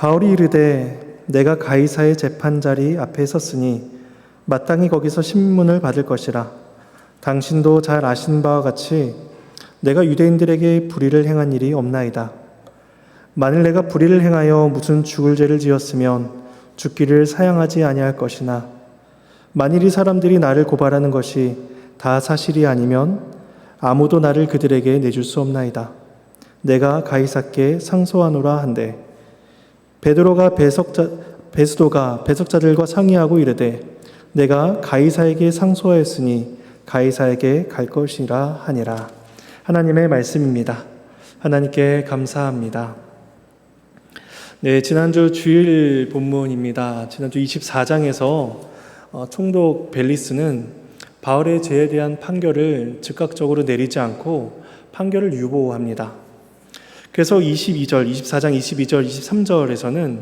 바울이 이르되 내가 가이사의 재판자리 앞에 섰으니 마땅히 거기서 신문을 받을 것이라. 당신도 잘 아신 바와 같이 내가 유대인들에게 불의를 행한 일이 없나이다. 만일 내가 불의를 행하여 무슨 죽을 죄를 지었으면 죽기를 사양하지 아니할 것이나 만일 이 사람들이 나를 고발하는 것이 다 사실이 아니면 아무도 나를 그들에게 내줄 수 없나이다. 내가 가이사께 상소하노라 한대 베드로가 베스도가 배석자들과 상의하고 이르되 내가 가이사에게 상소하였으니 가이사에게 갈 것이라 하니라. 하나님의 말씀입니다. 하나님께 감사합니다. 네, 지난주 주일 본문입니다. 지난주 24장에서 총독 벨리스는 바울의 죄에 대한 판결을 즉각적으로 내리지 않고 판결을 유보합니다. 그래서 24장 22절, 23절에서는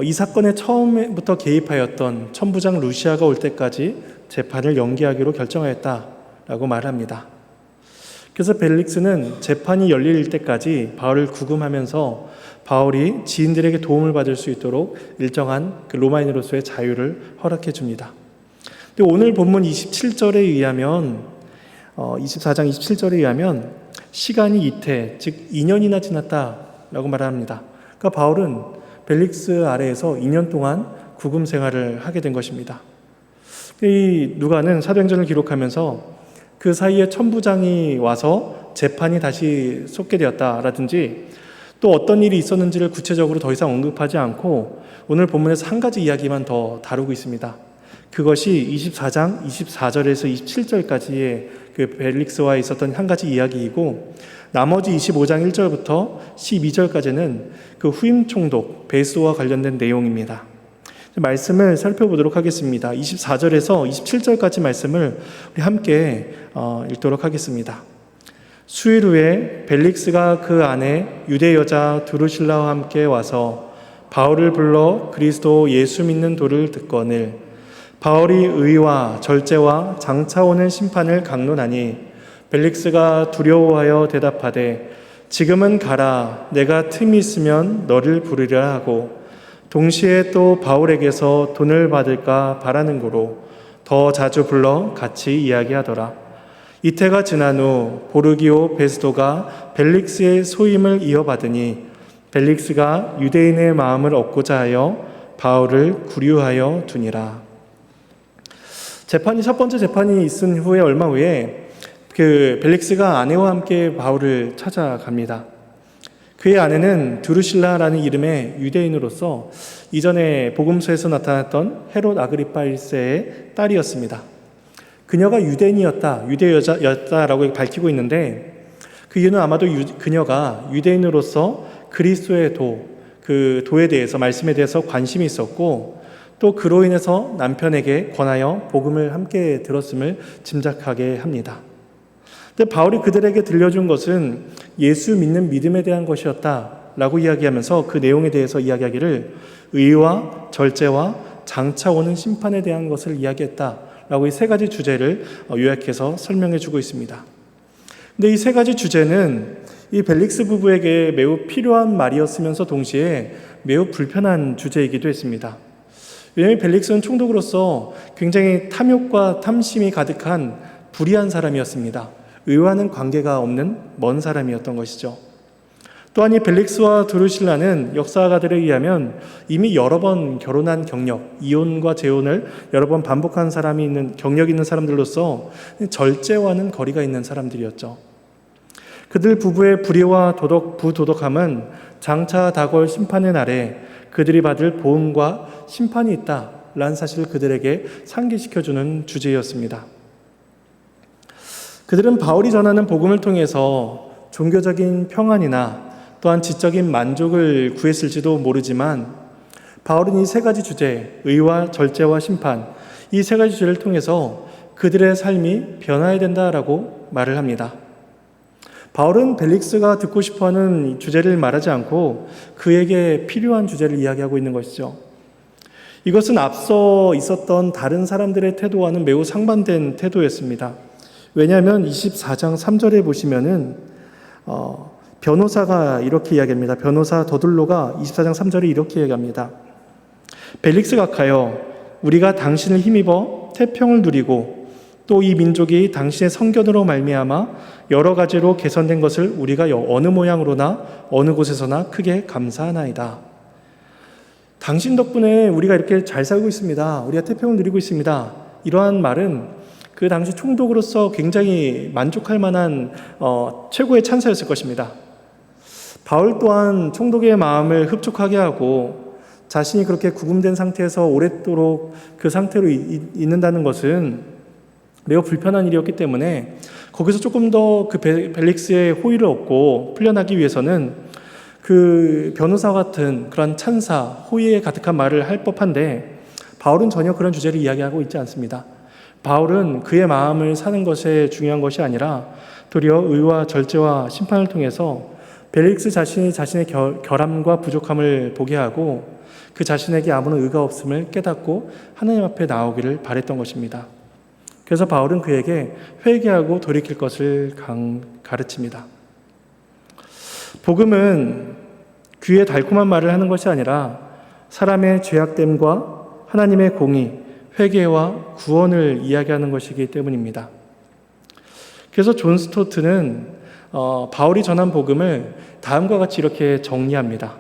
이 사건에 처음부터 개입하였던 천부장 루시아가 올 때까지 재판을 연기하기로 결정하였다라고 말합니다. 그래서 벨릭스는 재판이 열릴 때까지 바울을 구금하면서 바울이 지인들에게 도움을 받을 수 있도록 일정한 그 로마인으로서의 자유를 허락해 줍니다. 근데 오늘 본문 27절에 의하면 24장 27절에 의하면 시간이 이태, 즉 2년이나 지났다라고 말합니다. 그러니까 바울은 벨릭스 아래에서 2년 동안 구금 생활을 하게 된 것입니다. 이 누가는 사도행전을 기록하면서 그 사이에 천부장이 와서 재판이 다시 쏟게 되었다라든지 또 어떤 일이 있었는지를 구체적으로 더 이상 언급하지 않고 오늘 본문에서 한 가지 이야기만 더 다루고 있습니다. 그것이 24장 24절에서 27절까지의 그 벨릭스와 있었던 한 가지 이야기이고 나머지 25장 1절부터 12절까지는 그 후임 총독 베스도와 관련된 내용입니다. 말씀을 살펴보도록 하겠습니다. 24절에서 27절까지 말씀을 우리 함께 읽도록 하겠습니다. 수일 후에 벨릭스가 그 아내 유대 여자 드루실라와 함께 와서 바울을 불러 그리스도 예수 믿는 도를 듣거늘 바울이 의와 절제와 장차 오는 심판을 강론하니 벨릭스가 두려워하여 대답하되 지금은 가라 내가 틈이 있으면 너를 부르리라 하고 동시에 또 바울에게서 돈을 받을까 바라는 고로 더 자주 불러 같이 이야기하더라. 이태가 지난 후 보르기오 베스도가 벨릭스의 소임을 이어받으니 벨릭스가 유대인의 마음을 얻고자 하여 바울을 구류하여 두니라. 첫 번째 재판이 있은 후에 얼마 후에 그 벨릭스가 아내와 함께 바울을 찾아갑니다. 그의 아내는 드루실라라는 이름의 유대인으로서 이전에 복음서에서 나타났던 헤롯 아그리파 1세의 딸이었습니다. 그녀가 유대인이었다, 유대 여자였다라고 밝히고 있는데 그 이유는 아마도 그녀가 유대인으로서 그리스도의 그 도에 대해서 말씀에 대해서 관심이 있었고 또 그로 인해서 남편에게 권하여 복음을 함께 들었음을 짐작하게 합니다. 근데 바울이 그들에게 들려준 것은 예수 믿는 믿음에 대한 것이었다라고 이야기하면서 그 내용에 대해서 이야기하기를 의와 절제와 장차 오는 심판에 대한 것을 이야기했다라고 이 세 가지 주제를 요약해서 설명해 주고 있습니다. 근데 이 세 가지 주제는 이 벨릭스 부부에게 매우 필요한 말이었으면서 동시에 매우 불편한 주제이기도 했습니다. 왜냐하면 벨릭스는 총독으로서 굉장히 탐욕과 탐심이 가득한 불의한 사람이었습니다. 의와는 관계가 없는 먼 사람이었던 것이죠. 또한 이 벨릭스와 드루실라는 역사가들에 의하면 이미 여러 번 결혼한 경력, 이혼과 재혼을 여러 번 반복한 경력이 있는 사람들로서 절제와는 거리가 있는 사람들이었죠. 그들 부부의 불의와 부도덕함은 장차 다가올 심판의 날에 그들이 받을 보응과 심판이 있다라는 사실을 그들에게 상기시켜주는 주제였습니다. 그들은 바울이 전하는 복음을 통해서 종교적인 평안이나 또한 지적인 만족을 구했을지도 모르지만 바울은 이 세 가지 주제, 의와 절제와 심판, 이 세 가지 주제를 통해서 그들의 삶이 변화해야 된다라고 말을 합니다. 바울은 벨릭스가 듣고 싶어하는 주제를 말하지 않고 그에게 필요한 주제를 이야기하고 있는 것이죠. 이것은 앞서 있었던 다른 사람들의 태도와는 매우 상반된 태도였습니다. 왜냐하면 24장 3절에 보시면은 변호사가 이렇게 이야기합니다. 변호사 더둘로가 24장 3절에 이렇게 이야기합니다. 벨릭스 각하여, 우리가 당신을 힘입어 태평을 누리고 또 이 민족이 당신의 성견으로 말미암아 여러 가지로 개선된 것을 우리가 어느 모양으로나 어느 곳에서나 크게 감사하나이다. 당신 덕분에 우리가 이렇게 잘 살고 있습니다. 우리가 태평을 누리고 있습니다. 이러한 말은 그 당시 총독으로서 굉장히 만족할 만한 최고의 찬사였을 것입니다. 바울 또한 총독의 마음을 흡족하게 하고 자신이 그렇게 구금된 상태에서 오랫도록 그 상태로 있는다는 것은 매우 불편한 일이었기 때문에 거기서 조금 더 그 벨릭스의 호의를 얻고 풀려나기 위해서는 그 변호사 같은 그런 찬사, 호의에 가득한 말을 할 법한데 바울은 전혀 그런 주제를 이야기하고 있지 않습니다. 바울은 그의 마음을 사는 것에 중요한 것이 아니라 도리어 의와 절제와 심판을 통해서 벨릭스 자신이 자신의 결함과 부족함을 보게 하고 그 자신에게 아무런 의가 없음을 깨닫고 하나님 앞에 나오기를 바랬던 것입니다. 그래서 바울은 그에게 회개하고 돌이킬 것을 가르칩니다. 복음은 귀에 달콤한 말을 하는 것이 아니라 사람의 죄악됨과 하나님의 공의, 회개와 구원을 이야기하는 것이기 때문입니다. 그래서 존 스토트는 바울이 전한 복음을 다음과 같이 이렇게 정리합니다.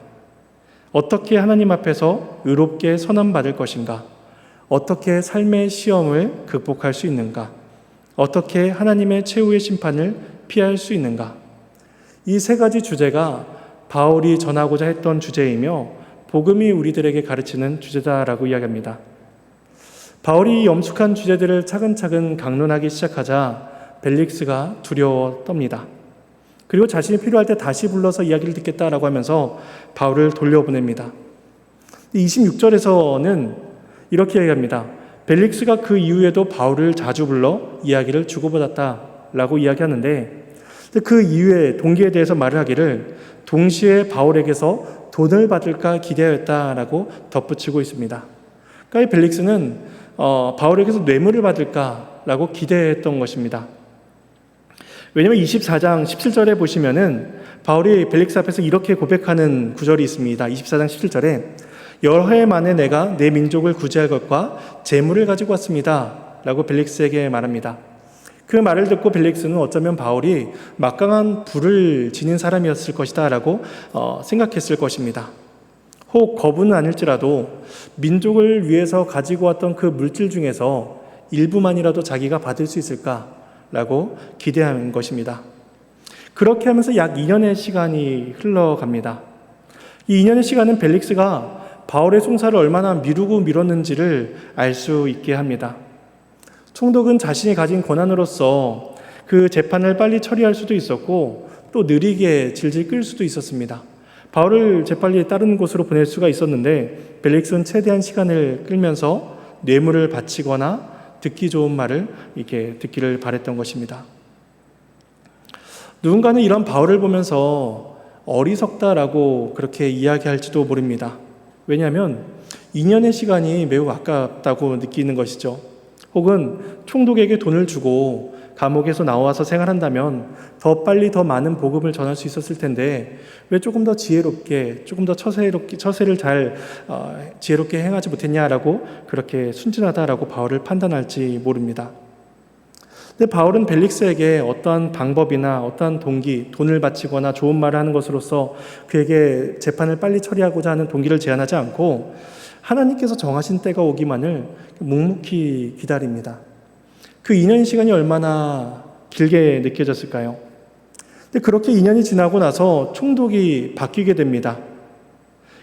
어떻게 하나님 앞에서 의롭게 선언받을 것인가? 어떻게 삶의 시험을 극복할 수 있는가? 어떻게 하나님의 최후의 심판을 피할 수 있는가? 이 세 가지 주제가 바울이 전하고자 했던 주제이며 복음이 우리들에게 가르치는 주제다라고 이야기합니다. 바울이 엄숙한 주제들을 차근차근 강론하기 시작하자 벨릭스가 두려워 떱니다. 그리고 자신이 필요할 때 다시 불러서 이야기를 듣겠다라고 하면서 바울을 돌려보냅니다. 26절에서는 이렇게 이야기합니다. 벨릭스가 그 이후에도 바울을 자주 불러 이야기를 주고받았다라고 이야기하는데 그 이후에 동기에 대해서 말을 하기를 동시에 바울에게서 돈을 받을까 기대하였다라고 덧붙이고 있습니다. 그러니까 이 벨릭스는 바울에게서 뇌물을 받을까라고 기대했던 것입니다. 왜냐하면 24장 17절에 보시면은 바울이 벨릭스 앞에서 이렇게 고백하는 구절이 있습니다. 24장 17절에 여러 해 만에 내가 내 민족을 구제할 것과 재물을 가지고 왔습니다 라고 벨릭스에게 말합니다. 그 말을 듣고 벨릭스는 어쩌면 바울이 막강한 부를 지닌 사람이었을 것이다 라고 생각했을 것입니다. 혹 거부는 아닐지라도 민족을 위해서 가지고 왔던 그 물질 중에서 일부만이라도 자기가 받을 수 있을까 라고 기대한 것입니다. 그렇게 하면서 약 2년의 시간이 흘러갑니다. 이 2년의 시간은 벨릭스가 바울의 송사를 얼마나 미루고 미뤘는지를 알 수 있게 합니다. 총독은 자신이 가진 권한으로서 그 재판을 빨리 처리할 수도 있었고 또 느리게 질질 끌 수도 있었습니다. 바울을 재빨리 다른 곳으로 보낼 수가 있었는데 벨릭스는 최대한 시간을 끌면서 뇌물을 바치거나 듣기 좋은 말을 이렇게 듣기를 바랬던 것입니다. 누군가는 이런 바울을 보면서 어리석다라고 그렇게 이야기할지도 모릅니다. 왜냐하면 2년의 시간이 매우 아깝다고 느끼는 것이죠. 혹은 총독에게 돈을 주고 감옥에서 나와서 생활한다면 더 빨리 더 많은 복음을 전할 수 있었을 텐데 왜 조금 더 지혜롭게, 조금 더 처세를 잘 지혜롭게 행하지 못했냐라고 그렇게 순진하다라고 바울을 판단할지 모릅니다. 근데 바울은 벨릭스에게 어떠한 방법이나 어떠한 동기, 돈을 바치거나 좋은 말을 하는 것으로서 그에게 재판을 빨리 처리하고자 하는 동기를 제한하지 않고 하나님께서 정하신 때가 오기만을 묵묵히 기다립니다. 그 2년 시간이 얼마나 길게 느껴졌을까요? 근데 그렇게 2년이 지나고 나서 총독이 바뀌게 됩니다.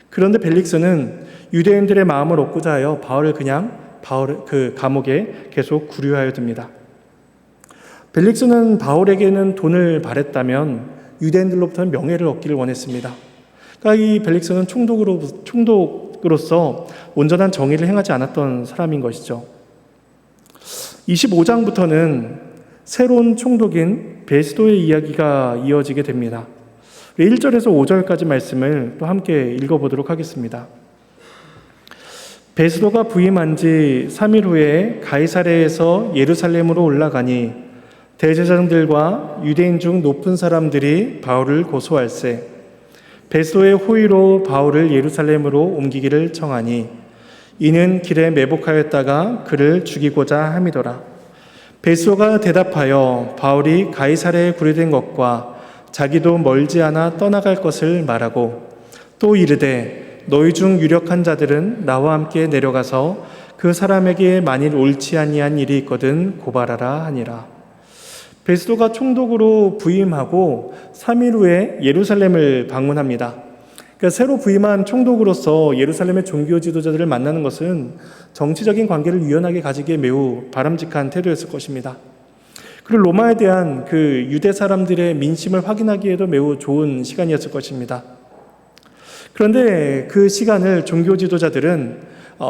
그런데 벨릭스는 유대인들의 마음을 얻고자 하여 바울을 그 감옥에 계속 구류하여 둡니다. 벨릭스는 바울에게는 돈을 바랬다면 유대인들로부터는 명예를 얻기를 원했습니다. 그러니까 이 벨릭스는 총독으로서 온전한 정의를 행하지 않았던 사람인 것이죠. 25장부터는 새로운 총독인 베스도의 이야기가 이어지게 됩니다. 1절에서 5절까지 말씀을 또 함께 읽어보도록 하겠습니다. 베스도가 부임한 지 3일 후에 가이사랴에서 예루살렘으로 올라가니 대제사장들과 유대인 중 높은 사람들이 바울을 고소할세 베스도의 호의로 바울을 예루살렘으로 옮기기를 청하니 이는 길에 매복하였다가 그를 죽이고자 함이더라. 베스도가 대답하여 바울이 가이사랴에 구류된 것과 자기도 멀지 않아 떠나갈 것을 말하고 또 이르되 너희 중 유력한 자들은 나와 함께 내려가서 그 사람에게 만일 옳지 아니한 일이 있거든 고발하라 하니라. 베스도가 총독으로 부임하고 3일 후에 예루살렘을 방문합니다. 그러니까 새로 부임한 총독으로서 예루살렘의 종교 지도자들을 만나는 것은 정치적인 관계를 유연하게 가지기에 매우 바람직한 태도였을 것입니다. 그리고 로마에 대한 그 유대 사람들의 민심을 확인하기에도 매우 좋은 시간이었을 것입니다. 그런데 그 시간을 종교 지도자들은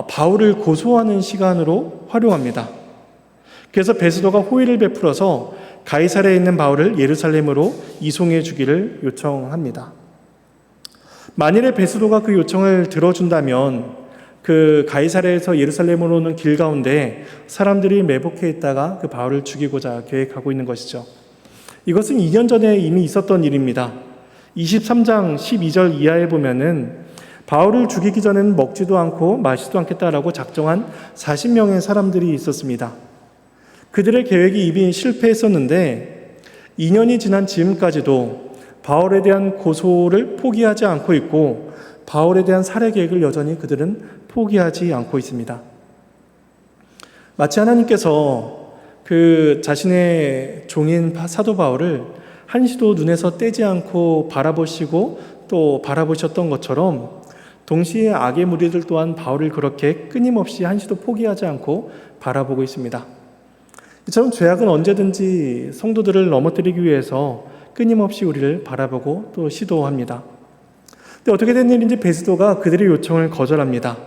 바울을 고소하는 시간으로 활용합니다. 그래서 베스도가 호의를 베풀어서 가이사랴에 있는 바울을 예루살렘으로 이송해 주기를 요청합니다. 만일에 베스도가 그 요청을 들어준다면 그 가이사랴에서 예루살렘으로 오는 길 가운데 사람들이 매복해 있다가 그 바울을 죽이고자 계획하고 있는 것이죠. 이것은 2년 전에 이미 있었던 일입니다. 23장 12절 이하에 보면은 바울을 죽이기 전에는 먹지도 않고 마시지도 않겠다라고 작정한 40명의 사람들이 있었습니다. 그들의 계획이 이미 실패했었는데 2년이 지난 지금까지도 바울에 대한 고소를 포기하지 않고 있고 바울에 대한 살해 계획을 여전히 그들은 포기하지 않고 있습니다. 마치 하나님께서 그 자신의 종인 사도 바울을 한시도 눈에서 떼지 않고 바라보시고 또 바라보셨던 것처럼 동시에 악의 무리들 또한 바울을 그렇게 끊임없이 한시도 포기하지 않고 바라보고 있습니다. 이처럼 죄악은 언제든지 성도들을 넘어뜨리기 위해서 끊임없이 우리를 바라보고 또 시도합니다. 근데 어떻게 된 일인지 베스도가 그들의 요청을 거절합니다.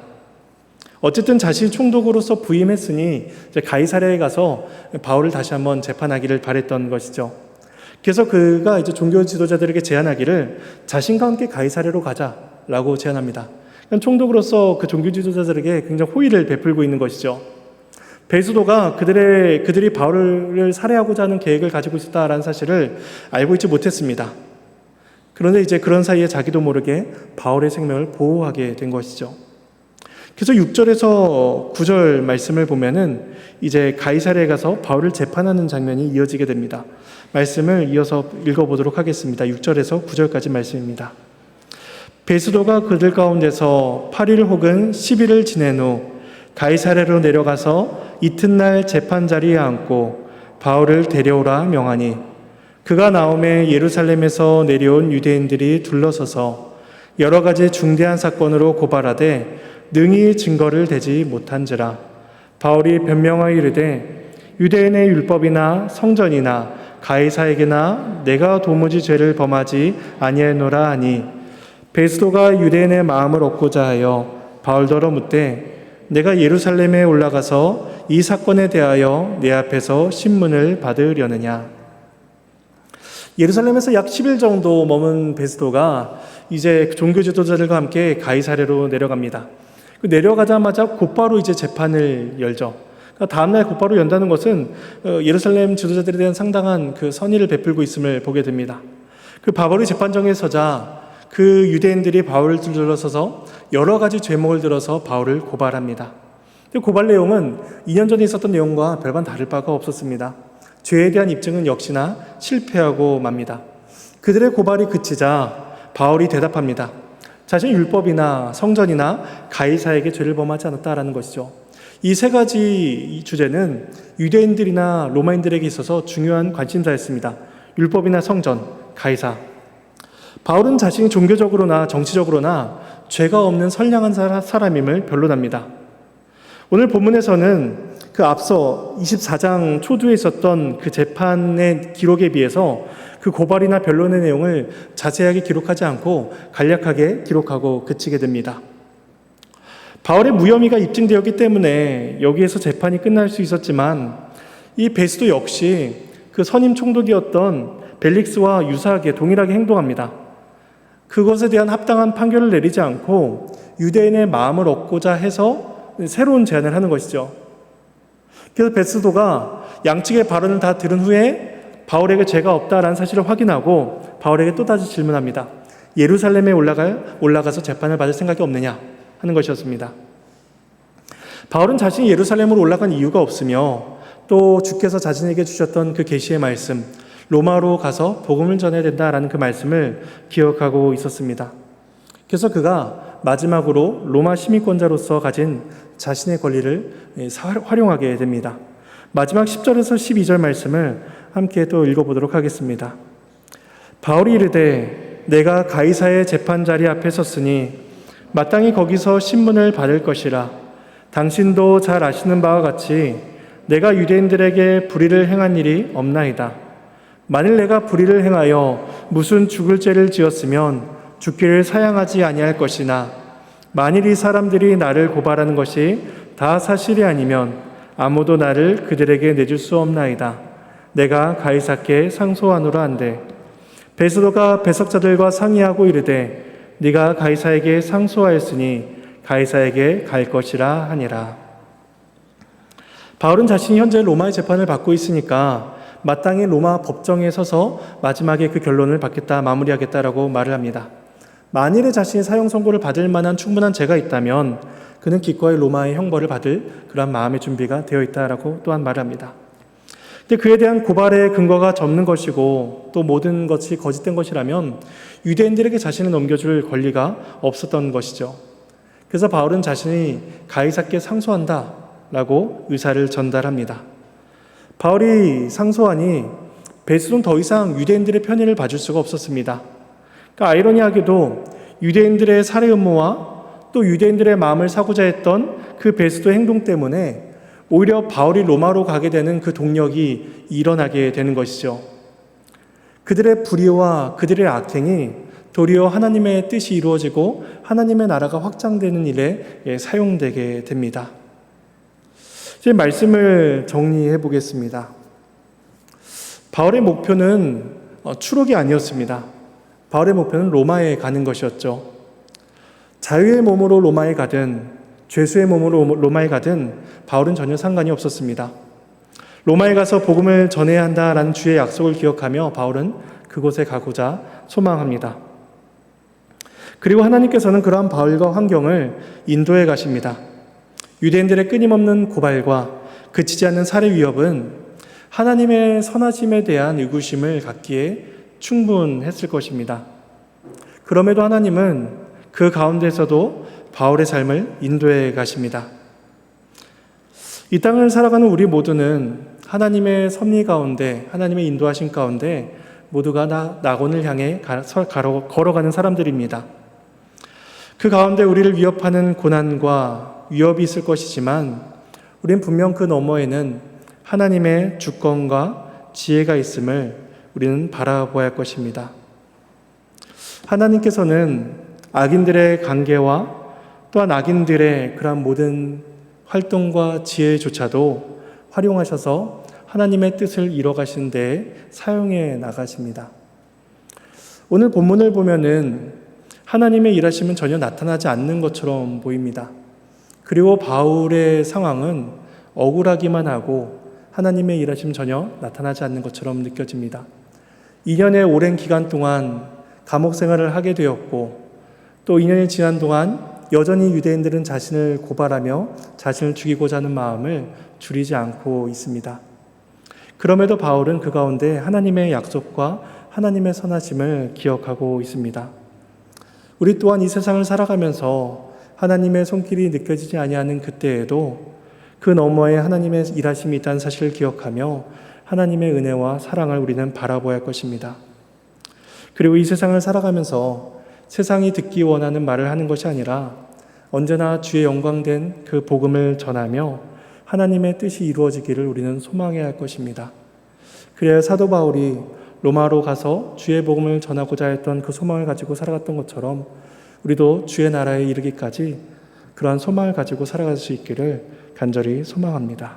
어쨌든 자신이 총독으로서 부임했으니 이제 가이사랴에 가서 바울을 다시 한번 재판하기를 바랬던 것이죠. 그래서 그가 이제 종교 지도자들에게 제안하기를 자신과 함께 가이사랴로 가자라고 제안합니다. 그러니까 총독으로서 그 종교 지도자들에게 굉장히 호의를 베풀고 있는 것이죠. 베스도가 그들이 바울을 살해하고자 하는 계획을 가지고 있었다라는 사실을 알고 있지 못했습니다. 그런데 이제 그런 사이에 자기도 모르게 바울의 생명을 보호하게 된 것이죠. 그래서 6절에서 9절 말씀을 보면은 이제 가이사랴에 가서 바울을 재판하는 장면이 이어지게 됩니다. 말씀을 이어서 읽어보도록 하겠습니다. 6절에서 9절까지 말씀입니다. 베스도가 그들 가운데서 8일 혹은 10일을 지낸 후 가이사랴로 내려가서 이튿날 재판 자리에 앉고 바울을 데려오라 명하니 그가 나오매 예루살렘에서 내려온 유대인들이 둘러서서 여러 가지 중대한 사건으로 고발하되 능히 증거를 대지 못한지라. 바울이 변명하여 이르되 유대인의 율법이나 성전이나 가이사에게나 내가 도무지 죄를 범하지 아니하노라 하니 베스도가 유대인의 마음을 얻고자 하여 바울더러 묻되 내가 예루살렘에 올라가서 이 사건에 대하여 내 앞에서 신문을 받으려느냐. 예루살렘에서 약 10일 정도 머문 베스도가 이제 종교 지도자들과 함께 가이사랴로 내려갑니다. 내려가자마자 곧바로 이제 재판을 열죠. 그러니까 다음날 곧바로 연다는 것은 예루살렘 지도자들에 대한 상당한 그 선의를 베풀고 있음을 보게 됩니다. 그 바울이 재판정에 서자 그 유대인들이 바울을 둘러서서 여러 가지 죄목을 들어서 바울을 고발합니다. 고발 내용은 2년 전에 있었던 내용과 별반 다를 바가 없었습니다. 죄에 대한 입증은 역시나 실패하고 맙니다. 그들의 고발이 그치자 바울이 대답합니다. 자신이 율법이나 성전이나 가이사에게 죄를 범하지 않았다라는 것이죠. 이 세 가지 주제는 유대인들이나 로마인들에게 있어서 중요한 관심사였습니다. 율법이나 성전, 가이사. 바울은 자신이 종교적으로나 정치적으로나 죄가 없는 선량한 사람임을 변론합니다. 오늘 본문에서는 그 앞서 24장 초두에 있었던 그 재판의 기록에 비해서 그 고발이나 변론의 내용을 자세하게 기록하지 않고 간략하게 기록하고 그치게 됩니다. 바울의 무혐의가 입증되었기 때문에 여기에서 재판이 끝날 수 있었지만 이 베스도 역시 그 선임 총독이었던 벨릭스와 유사하게 동일하게 행동합니다. 그것에 대한 합당한 판결을 내리지 않고 유대인의 마음을 얻고자 해서 새로운 제안을 하는 것이죠. 그래서 베스도가 양측의 발언을 다 들은 후에 바울에게 죄가 없다라는 사실을 확인하고 바울에게 또다시 질문합니다. 예루살렘에 올라가서 재판을 받을 생각이 없느냐 하는 것이었습니다. 바울은 자신이 예루살렘으로 올라간 이유가 없으며 또 주께서 자신에게 주셨던 그 계시의 말씀, 로마로 가서 복음을 전해야 된다라는 그 말씀을 기억하고 있었습니다. 그래서 그가 마지막으로 로마 시민권자로서 가진 자신의 권리를 활용하게 됩니다. 마지막 10절에서 12절 말씀을 함께 또 읽어보도록 하겠습니다. 바울이 이르되 내가 가이사의 재판자리 앞에 섰으니 마땅히 거기서 신문을 받을 것이라. 당신도 잘 아시는 바와 같이 내가 유대인들에게 불의를 행한 일이 없나이다. 만일 내가 불의를 행하여 무슨 죽을 죄를 지었으면 죽기를 사양하지 아니할 것이나 만일 이 사람들이 나를 고발하는 것이 다 사실이 아니면 아무도 나를 그들에게 내줄 수 없나이다. 내가 가이사께 상소하노라 한대. 베스도가 배석자들과 상의하고 이르되 네가 가이사에게 상소하였으니 가이사에게 갈 것이라 하니라. 바울은 자신이 현재 로마의 재판을 받고 있으니까 마땅히 로마 법정에 서서 마지막에 그 결론을 받겠다, 마무리하겠다라고 말을 합니다. 만일에 자신이 사형 선고를 받을 만한 충분한 죄가 있다면 그는 기꺼이 로마의 형벌을 받을 그러한 마음의 준비가 되어 있다라고 또한 말을 합니다. 근데 그에 대한 고발의 근거가 접는 것이고 또 모든 것이 거짓된 것이라면 유대인들에게 자신을 넘겨줄 권리가 없었던 것이죠. 그래서 바울은 자신이 가이사께 상소한다라고 의사를 전달합니다. 바울이 상소하니 베스도는 더 이상 유대인들의 편의를 봐줄 수가 없었습니다. 그러니까 아이러니하게도 유대인들의 살해 음모와 또 유대인들의 마음을 사고자 했던 그 베스도의 행동 때문에 오히려 바울이 로마로 가게 되는 그 동력이 일어나게 되는 것이죠. 그들의 불의와 그들의 악행이 도리어 하나님의 뜻이 이루어지고 하나님의 나라가 확장되는 일에 사용되게 됩니다. 이제 말씀을 정리해 보겠습니다. 바울의 목표는 추록이 아니었습니다. 바울의 목표는 로마에 가는 것이었죠. 자유의 몸으로 로마에 가든 죄수의 몸으로 로마에 가든 바울은 전혀 상관이 없었습니다. 로마에 가서 복음을 전해야 한다라는 주의 약속을 기억하며 바울은 그곳에 가고자 소망합니다. 그리고 하나님께서는 그러한 바울과 환경을 인도해 가십니다. 유대인들의 끊임없는 고발과 그치지 않는 살해 위협은 하나님의 선하심에 대한 의구심을 갖기에 충분했을 것입니다. 그럼에도 하나님은 그 가운데서도 바울의 삶을 인도해 가십니다. 이 땅을 살아가는 우리 모두는 하나님의 섭리 가운데, 하나님의 인도하심 가운데 모두가 낙원을 향해 걸어가는 사람들입니다. 그 가운데 우리를 위협하는 고난과 위협이 있을 것이지만 우리는 분명 그 너머에는 하나님의 주권과 지혜가 있음을 우리는 바라보아야 할 것입니다. 하나님께서는 악인들의 관계와 또한 악인들의 그러한 모든 활동과 지혜조차도 활용하셔서 하나님의 뜻을 이뤄가신 데에 사용해 나가십니다. 오늘 본문을 보면은 하나님의 일하심은 전혀 나타나지 않는 것처럼 보입니다. 그리고 바울의 상황은 억울하기만 하고 하나님의 일하심은 전혀 나타나지 않는 것처럼 느껴집니다. 2년의 오랜 기간 동안 감옥 생활을 하게 되었고 또 2년이 지난 동안 여전히 유대인들은 자신을 고발하며 자신을 죽이고자 하는 마음을 줄이지 않고 있습니다. 그럼에도 바울은 그 가운데 하나님의 약속과 하나님의 선하심을 기억하고 있습니다. 우리 또한 이 세상을 살아가면서 하나님의 손길이 느껴지지 아니하는 그때에도 그 너머에 하나님의 일하심이 있다는 사실을 기억하며 하나님의 은혜와 사랑을 우리는 바라보아야 할 것입니다. 그리고 이 세상을 살아가면서 세상이 듣기 원하는 말을 하는 것이 아니라 언제나 주의 영광된 그 복음을 전하며 하나님의 뜻이 이루어지기를 우리는 소망해야 할 것입니다. 그래야 사도 바울이 로마로 가서 주의 복음을 전하고자 했던 그 소망을 가지고 살아갔던 것처럼 우리도 주의 나라에 이르기까지 그러한 소망을 가지고 살아갈 수 있기를 간절히 소망합니다.